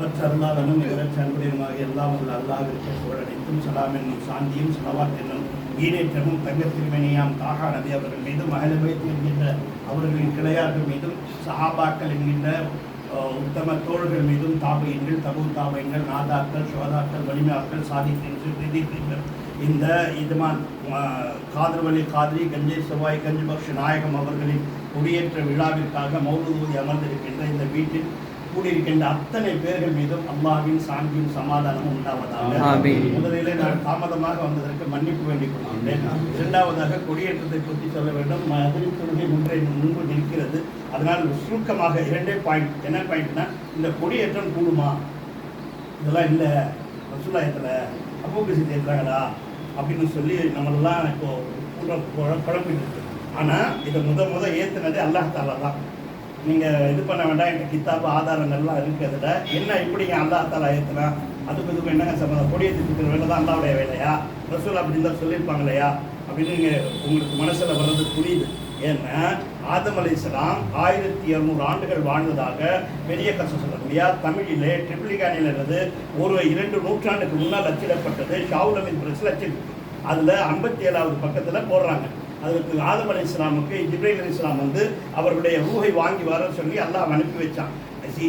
அருளாளனும் அன்புடையனுமாக எல்லாம் உள்ள அல்லாஹ்விற்கு புகழனைத்தும் சலாம் என்னும் சாந்தியும் சலவாத் என்னும் ஈரேற்றமும் தங்கத் திருமணியாம் தாகா நபி அவர்கள் மீதும் அஹ்லுபைத் என்கின்ற அவர்களின் கிளையார்கள் மீதும் சஹாபாக்கள் என்கின்ற உத்தம தோழர்கள் மீதும் தாபையன்கள் தாபையன்கள் நாதாக்கள் சுவதாக்கள் வலிமாக்கள் சாதித்தீர்கள் இந்த இதுமான் காதர்வலி காதிரி கஞ்சை செவ்வாய் கஞ்சுபக்ஷ நாயகம் அவர்களின் குடியேற்ற விழாவிற்காக மௌலூத் ஓதி அமர்ந்திருக்கின்ற இந்த வீட்டில் கூடியிருக்கின்ற அத்தனை பேர்கள் மீதும் அல்லாஹ்வின் சாந்தியும் சமாதானமும் உண்டாவதாக. முதலிலே நான் தாமதமாக வந்ததற்கு மன்னிப்பு வேண்டிக் கொள்கின்றேன். இரண்டாவதாக கொடியேற்றத்தை பற்றி சொல்ல வேண்டும். அதிர்த்துறை முன்பு நிற்கிறது. அதனால் சுருக்கமாக 2 பாயிண்ட். என்ன பாயிண்ட்னா, இந்த கொடியேற்றம் கூடுமா? இதெல்லாம் இல்லை, ரசூலுல்லாஹில் அபூபக்கர் ஏற்றாங்களா அப்படின்னு சொல்லி நம்மளெல்லாம் இப்போ குழப்பிட்டு இருக்கு. ஆனால் இதை முத ஏற்றுனது அல்லாஹ் தாலா தான். நீங்கள் இது பண்ண வேண்டாம், எங்கள் கித்தாப்பு ஆதாரங்கள்லாம் இருக்கிறதுல என்ன இப்படிங்க அல்லாஹ் தாலா ஏற்றுனா அதுக்கு இதுக்கு என்னங்க சம்பந்தம்? கொடியேற்றிருக்கிற வேலை தான் அல்லாவுடைய வேலையா? ரசூல் அப்படின்னு தான் சொல்லியிருப்பாங்க இல்லையா அப்படின்னு நீங்கள் உங்களுக்கு மனசில் வர்றது புரியுது. ஏன்னா ஆதம் அலைஹிஸ்ஸலாம் 1200 ஆண்டுகள் வாழ்ந்ததாக பெரிய கஷ்டம் சொல்ல முடியாது. தமிழிலே ட்ரிப்ளிகானிலிருந்து 2 நூற்றாண்டுக்கு முன்னால் அச்சிடப்பட்டது. ஷாவுலமின் பிரஸில் அச்சிருக்கு. அதில் 57வது பக்கத்தில் போடுறாங்க. அதுக்கு ஆதம் அலைஹிஸ்ஸலாமுக்கு ஜிப்ரீல் அலைஹிஸ்ஸலாம் வந்து அவருடைய ரூஹை வாங்கி வர சொல்லி அல்லாஹ் அனுப்பி வச்சான்.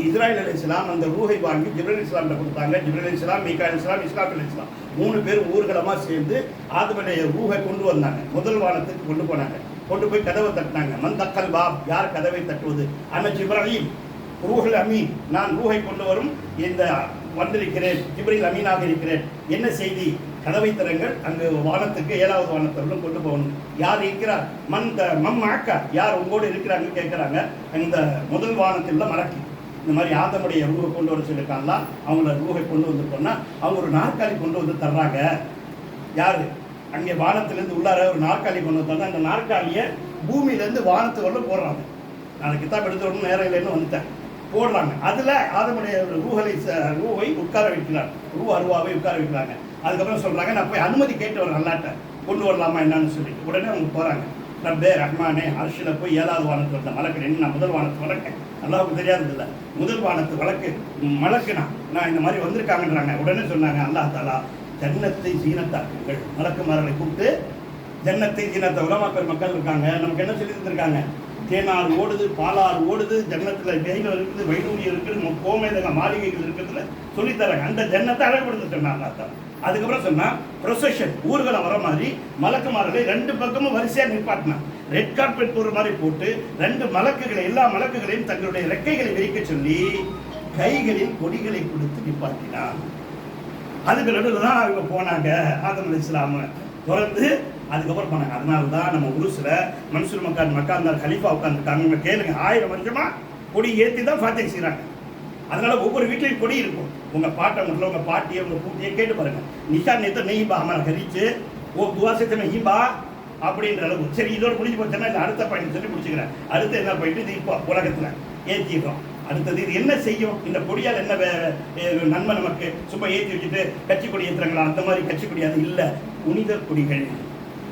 இஸ்ராயில் அலைஹிஸ்ஸலாம் அந்த ரூஹை வாங்கி ஜிப்ரீல் அலைஹிஸ்ஸலாம்கிட்ட கொடுத்தாங்க. ஜிப்ரீல் அலைஹிஸ்ஸலாம், மீகாயில் அலைஹிஸ்ஸலாம், இஸ்ராஃபீல் அலைஹிஸ்ஸலாம் 3 பேர் ஊர்வலமாக சேர்ந்து ஆதமுடைய ரூஹை கொண்டு வந்தாங்க. முதல் வானத்துக்கு கொண்டு போனாங்க. கொண்டு போய் கதவை தட்டினாங்க. மன் தக்கல் பாப், யார் கதவை தட்டுவது? அன ஜிப்ரீல் ரூஹுல் அமீன், நான் ரூஹை கொண்டு வரும் இந்த வந்திருக்கிறேன், ஜிப்ரீல் அமீனாக இருக்கிறேன். என்ன செய்தி? கதவை தரங்கள். அங்கு வானத்துக்கு 7வது வானத்தவர்களும் கொண்டு போகணும். யார் இருக்கிறார்? மம்மாக்கா, யார் உங்களோடு இருக்கிறாங்க கேட்குறாங்க. இந்த முதல் வானத்தில் மலக்கி இந்த மாதிரி ஆதமுடைய ரூஹை கொண்டு வர சொல்லியிருக்காங்களா? அவங்கள ரூஹை கொண்டு வந்து போனால் அவங்க ஒரு நாற்காலி கொண்டு வந்து தர்றாங்க. யார்? அங்கே வானத்திலேருந்து உள்ளார ஒரு நாற்காலி கொண்டு வந்தாங்க. அந்த நாற்காலியை பூமியிலேருந்து வானத்து வரல போடுறாங்க. நான் கித்தாப் எடுத்து வரணும், நேரம் இல்லைன்னு வந்துட்டேன். போடுறாங்க. அதில் ஆதமுடைய ரூஹை உட்கார வைக்கிறார். அருவாவை உட்கார வைக்கிறாங்க. அதுக்கப்புறம் சொல்கிறாங்க, நான் போய் அனுமதி கேட்டு வரேன், அல்லாட்ட கொண்டு வரலாமா என்னன்னு சொல்லி. உடனே அவங்க போகிறாங்க. ரப்பே ரஹ்மானே, அர்ஷில் போய் 7வது வானத்து வந்த மலக்கு நான் முதல் வானத்து வழக்கேன். அல்லாவுக்கு தெரியாததில்லை. முதல் வானத்து மலக்குனா நான் இந்த மாதிரி வந்திருக்காங்கன்றாங்க. உடனே சொன்னாங்க, அல்லாஹ் தாலா ஜன்னத்தை சீனத்தாக்குங்கள். மலக்குமார்களை கூப்பிட்டு ஜன்னத்தை சீனத்தை உலமாக்கள் மக்கள் இருக்காங்க. நமக்கு என்ன சொல்லி தந்திருக்காங்க? தேனாறு ஓடுது, பாலாறு ஓடுது, ஜன்னத்தில் வெயில் இருக்குது, வைடூரியம் இருக்குது, கோமேதக மாளிகைகள் இருக்கிறதுல சொல்லித்தராங்க. அந்த ஜன்னத்தை அழகுபடுத்த சொன்னாங்க. அதுக்கப்புறம் சொன்னால் ப்ரொசஷன், ஊர்களை வர மாதிரி மலக்குமார்களை 2 பக்கமும் வரிசையாக நிற்பாட்டினான். ரெட் கார்பெட் போடுற மாதிரி போட்டு 2 மலக்குகளை, எல்லா மலக்குகளையும் தங்களுடைய ரெக்கைகளை விரிக்க சொல்லி கைகளில் கொடிகளை கொடுத்து நிப்பாட்டினான். அதுக்கு நடுவில் தான் அவங்க போனாங்க. ஆதம் அலைஹிஸ்ஸலாம் தொடர்ந்து அதுக்கப்புறம் போனாங்க. அதனால தான் நம்ம உருசில் மன்சூர் மக்காந்தார் கலீஃபா உட்காந்துருக்காங்க. கேளுங்க, 1000 வருஷமாக கொடி ஏற்றி தான் ஃபாத்திஹா செய்கிறாங்க. அதனால ஒவ்வொரு வீட்லையும் கொடி இருக்கும். உங்கள் பாட்டை மட்டும் உங்கள் பாட்டியை உங்கள் பூட்டியை கேட்டு பாருங்க. நிஷா நேற்று நெய்பா அமர கரிச்சு துவாசத்தை நெய்பா அப்படின்ற அளவு. சரி, இதோட முடிஞ்சு போச்சுன்னா இல்லை, அடுத்த பாயிண்ட் சொல்லி முடிச்சுக்கிறேன். அடுத்து என்ன பாயிண்ட்? இது இப்போ உலகத்தில் ஏற்றிடுறோம். அடுத்தது இது என்ன செய்யும்? இந்த கொடியால் என்ன நன்மை நமக்கு? சும்மா ஏற்றி வச்சுட்டு கட்சி கொடி ஏற்றுறாங்களா? அந்த மாதிரி கட்சி கொடி அது இல்லை. புனித கொடிகள்.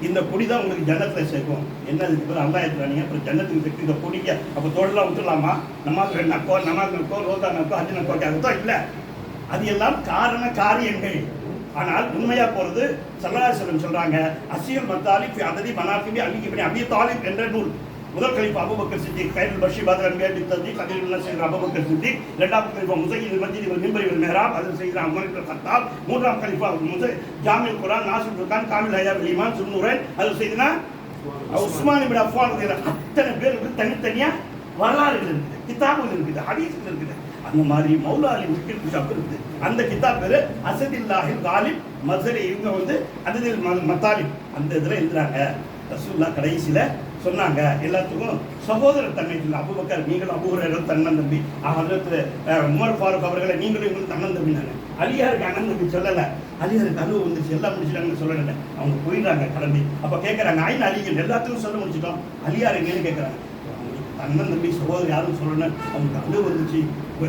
இந்த கொடி தான் உங்களுக்கு ஜன்னத்தில் சேர்க்கும். என்ன இதுக்கு பேர் அல்லா ஏற்றுறாங்க. அப்புறம் ஜன்னத்துக்கு சேர்த்து இந்த கொடிக்க அப்போ தோடெல்லாம் விட்டுலாமா? நமாஸ் 2 நக்கோ, நமாஸ் நக்கோ, ரோதா நக்கோ, ஹஜ் நக்கோ அதுதான் இல்லை. அது எல்லாம் காரியங்கள். ஆனால் உண்மையாக போகிறது ஸல்லல்லாஹு அலைஹி வஸல்லம் சொல்கிறாங்க, அசியுல் மத்தாலிப் அததி மனாஃபிபி அலி இப்னு அபி தாலிப் என்ற நூல். முதல் கலீஃபா அபூபக்கர் சித்திக், கைருல் பஷீர் பத்ர் அன்பியா பித்தஜீக், கலீலுல்லாஹ் சையதுனா அபூபக்கர் சித்திக். 2ஆம் கலீஃபா முஸையிதுல் மஸ்ஜித் வல் மிம்பர் வல் மிஹ்ராப், அது சையதுனா உமர் இப்னு கத்தாப். 3ஆம் கலீஃபா ஜாமில் குர்ஆன், நாசிர் துர்கான், காமில் ஹயா பில் ஈமான், சுன்னூரன், அது சையதுனா உஸ்மான் இப்னு அஃபான். அத்தனை பேருக்கு தனித்தனியாக வரலாறுகள் இருக்குது, கிதாபுகள் இருக்குது, ஹதீஸ்கள் இருக்குது. அந்த மாதிரி மௌலா அலி முஷ்கில் குஷாப் இருக்குது. அந்த கிதாப் பேர் அசதில்லாஹில் காலிப் மஸ்ரி. இவங்க வந்து அதில் மத்தாலிப் அந்த இதில் எழுதுறாங்க. ரசூலுல்லாஹ் கடைசியில் சொன்னாங்க, எல்லாத்துக்கும் சகோதர தன்மை இல்லை. அபூபக்கர் நீங்களும் அபூ ஹுரைரா அண்ணன் தம்பி, ஹஜ்ரத் உமர் ஃபாரூக் அவர்களை நீங்களும் இவங்களுக்கு அண்ணன் தம்பினாங்க. அலியாருக்கு அண்ணன் தம்பி சொல்லலை. அலியாருக்கு அழுவு வந்துச்சு, எல்லாம் முடிச்சுட்டாங்கன்னு சொல்லலை. அவங்க போயிடுறாங்க கிளம்பி. அப்போ கேட்குறாங்க, ஐநா அலிகள் எல்லாத்துக்கும் சொல்ல முடிச்சிட்டோம், அலியார் எங்கேன்னு கேட்குறாங்க. அண்ணன் தம்பி சகோதரர் யாரும் சொல்லணும். அவங்களுக்கு அழுவு வந்துச்சு,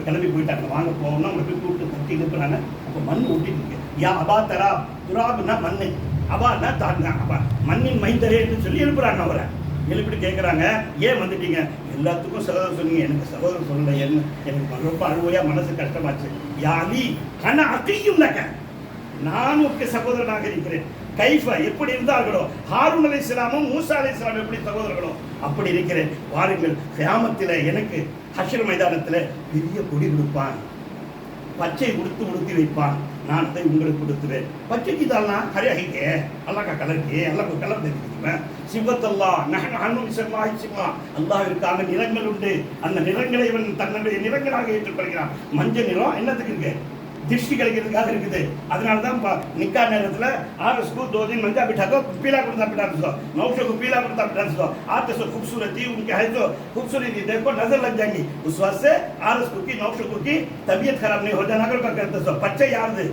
கிளம்பி போயிட்டாங்க. வாங்க போகணும்னா அவங்க போய் கூப்பிட்டு தட்டி இருக்கிறாங்க. அப்போ மண் ஒட்டிட்டு இருக்கு. யா அபா தரா, துராபுனா மண்ணை, அபான்னா தாங்க, அப்பா மண்ணின் மைந்தரே என்று சொல்லி எழுப்புறாங்க. அவரை எழுப்பிட்டு கேட்குறாங்க, ஏன் வந்துட்டீங்க? எல்லாத்துக்கும் சகோதரர் சொன்னீங்க, எனக்கு சகோதரர் சொல்லலை. எனக்கு ரொம்ப அழுவையாக மனசு கஷ்டமாச்சு. யாலி ஆனால் அக்கையும் நக, நான் உனக்கு சகோதரனாக இருக்கிறேன். கைஃப எப்படி இருந்தார்களோ ஹாரூன் அலைஹிஸ்ஸலாமும் மூசா அலைஹிஸ்ஸலாம் எப்படி சகோதரர்களோ அப்படி இருக்கிறேன். வாருங்கள், கியாமத்தில் எனக்கு ஹஷ்ர் மைதானத்தில் பெரிய கொடி கொடுப்பான், பச்சை உடுத்தி வைப்பான், நான் அதை உங்களுக்கு கொடுத்துவேன். பச்சைக்கு தான்லாம் ஹரியாகிக்கே அல்லாஹ் கலருக்கு அல்லாஹ் கலர் தெரிஞ்சுக்குவேன். சிவத்தல்லா சிவா அல்லாஹ்விற்காக நிறங்கள் உண்டு. அந்த நிறங்களை இவன் தன்னுடைய நிறங்களாக ஏற்றுக்கொள்கிறான். மஞ்சள் நிறம் என்னத்துக்கு இருக்கு? திருஷ்டி கிடைக்கிறதுக்காக இருக்குது. அதனால தான் நிக்கா நேரத்தில் ஆரஸ்को 2 दिन मंजा बिठा दो, पीला कुर्ता बिठा दो, नौशो को पीला कुर्ता बिठा दो, आते सो खूबसूरती उनके है तो खूबसूरती देखो नजर लग जाएंगी. उस वास्ते आरस्को की नौशो की तबीयत खराब नहीं हो जाना कर करते सो பச்சை யாருது?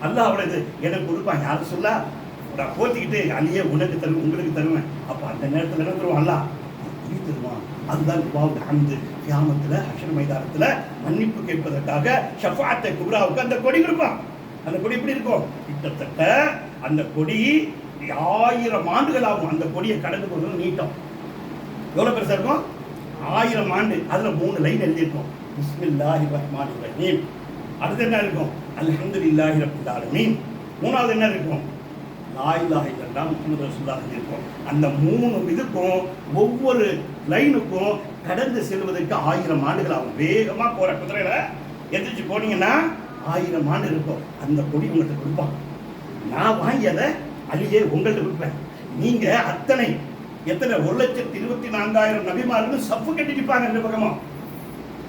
அல்லாஹ் அவளது எனக்கு கொடுப்பான். யார் சொல்லா நான் போத்திக்கிட்டு அழியே உனக்கு தருவேன் உங்களுக்கு தருவேன். அப்போ அந்த நேரத்தில் என்ன தருவான்? அல்லாஹ் தருவான். அதுதான் ருபாவுல் ஹம்து. கியாமத்தில் ஹஷ்ர் மைதானத்தில் மன்னிப்பு கேட்பதற்காக ஷஃபாஅத்தை குப்ராவுக்கு அந்த கொடி கொடுப்பான். அந்த கொடி எப்படி இருக்கும்? கிட்டத்தட்ட அந்த கொடி 1000 ஆண்டுகள் ஆகும். அந்த கொடியை கடந்து போகிறது நீட்டம் எவ்வளோ பெருசாக இருக்கும்? 1000 ஆண்டு. அதில் 3 லைன் எழுதியிருக்கும். பிஸ்மில்லாஹிர் ரஹ்மானிர் ரஹீம். அடுத்து என்ன இருக்கும்? அல்ஹம்துலில்லாஹி ரப்பில் ஆலமீன். மூணாவது என்ன இருக்கும்? லா இலாஹ இல்லல்லாஹ் முஹம்மது ரசூலுல்லாஹ் இருக்கும். அந்த 3 இதுக்கும் ஒவ்வொரு லைனுக்கும் கடந்து செல்வதற்கு 1000 ஆண்டுகள் ஆகும். வேகமாக போகிற குதிரையில் எந்திரிச்சு போனீங்கன்னா 1000 ஆண்டு இருக்கும். அந்த கொடி உங்கள்கிட்ட கொடுப்பான். நான் வாங்கி அதை அழியே உங்கள்கிட்ட கொடுப்பேன். நீங்கள் அத்தனை எத்தனை 1,24,000 நபிமார்கள் சப்பு கட்டி நிற்பாங்க. ரெண்டு பக்கமும்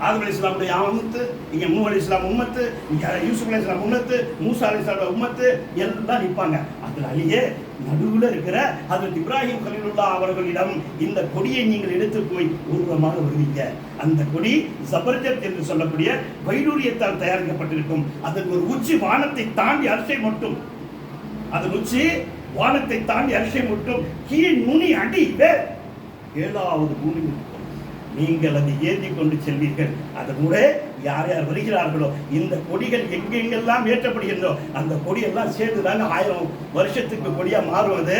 ஆதம் அலைஹிஸ்ஸலாமுடைய உம்மத்து, இங்கே நூஹ் அலைஹிஸ்ஸலாம் உம்மத்து, இங்கே யூசுப் அலைஹிஸ்ஸலாம் உம்மத்து, மூசா அலைஹிஸ்ஸலாம் உம்மத்து எல்லாம் நிற்பாங்க. அதில் அழியே நடுவில் இருக்கிற ஹஜ்ரத் இப்ராஹிம் கலீலுல்லாஹ் அவர்களிடம் இந்த கொடியை நீங்கள் எடுத்து போய் உருவமாக வருவீங்க. அந்த கொடி ஜபர்ஜத் என்று சொல்லக்கூடிய வைடூரியத்தால் தயாரிக்கப்பட்டிருக்கும். அதற்கு ஒரு உச்சி வானத்தை தாண்டி அரிசை மட்டும், அதன் உச்சி வானத்தை தாண்டி அரிசை மட்டும் கீழ் நுனி அடி 7வது பூமி இருக்கும். நீங்கள் அதை ஏந்தி கொண்டு செல்வீர்கள். அதனோட யார் யார் வருகிறார்களோ இந்த கொடிகள் எங்கெங்கெல்லாம் ஏற்றப்படுகின்றோ அந்த கொடியெல்லாம் சேர்ந்து தாங்க 1000 வருஷத்துக்கு கொடியாக மாறுவது.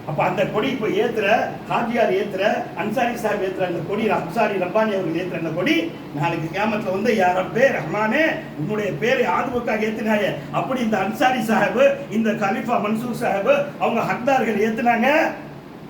அப்போ அந்த கொடி இப்போ ஏற்றுற ஹாஜியார் ஏற்றுற அன்சாரி சாஹிப் ஏற்றுற அந்த கொடி, அன்சாரி ரப்பானி அவர்கள் ஏற்றுற அந்த கொடி நாளைக்கு கியாமத்தில் வந்து யா ரப்பே ரஹ்மானே உன்னுடைய பேரை ஆதுவுக்காக ஏற்றினாயே அப்படி இந்த அன்சாரி சாஹிப், இந்த கலிஃபா மன்சூர் சாஹிப் அவங்க ஹக்தார்கள் ஏற்றுனாங்க.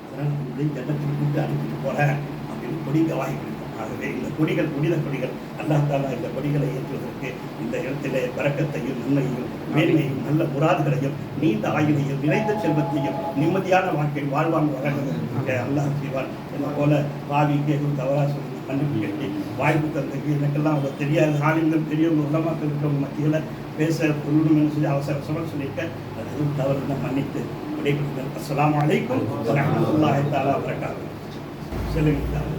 அதனால் உங்களை ஜன்னத்துக்கு கூட்டு அனுப்பிட்டு போகிறேன் அப்படின்னு கொடிங்க வாங்கி கொடுக்கும். ஆகவே இந்த கொடிகள் புனித கொடிகள். அல்லாஹ் தஆலா இந்த கொடிகளை ஏற்றுவதற்கு இந்த இடத்திலே பரக்கத்தையும் நன்மையையும் மேன்மையும் நல்ல முராதுகளையும் நீண்ட ஆயுளையும் நிறைந்த செல்வத்தையும் நிம்மதியான வாழ்க்கையில் வாழ்வாங்க வழங்குவது அல்லாஹ் செய்வான். என்ன போல பாவி கேட்கும் தவறா சொல்லி மன்னிப்பு கேட்டு வாய்ப்பு தந்ததுக்கு எனக்கெல்லாம் அவ்வளோ தெரியாது ஆளுங்கள் பெரியவங்க உள்ளமாக்கள் இருக்கிறவங்க மத்தியில் பேச சொல்லணும்னு சொல்லி அவசரமாக சொல்லியிருக்க அது எதுவும் தவறுனா மன்னித்து விடைபெறுங்கள். அஸ்ஸலாமு அலைக்கும் வரஹ்மத்துல்லாஹி தஆலா வபரகாத்துஹு. சொல்லுங்கள்.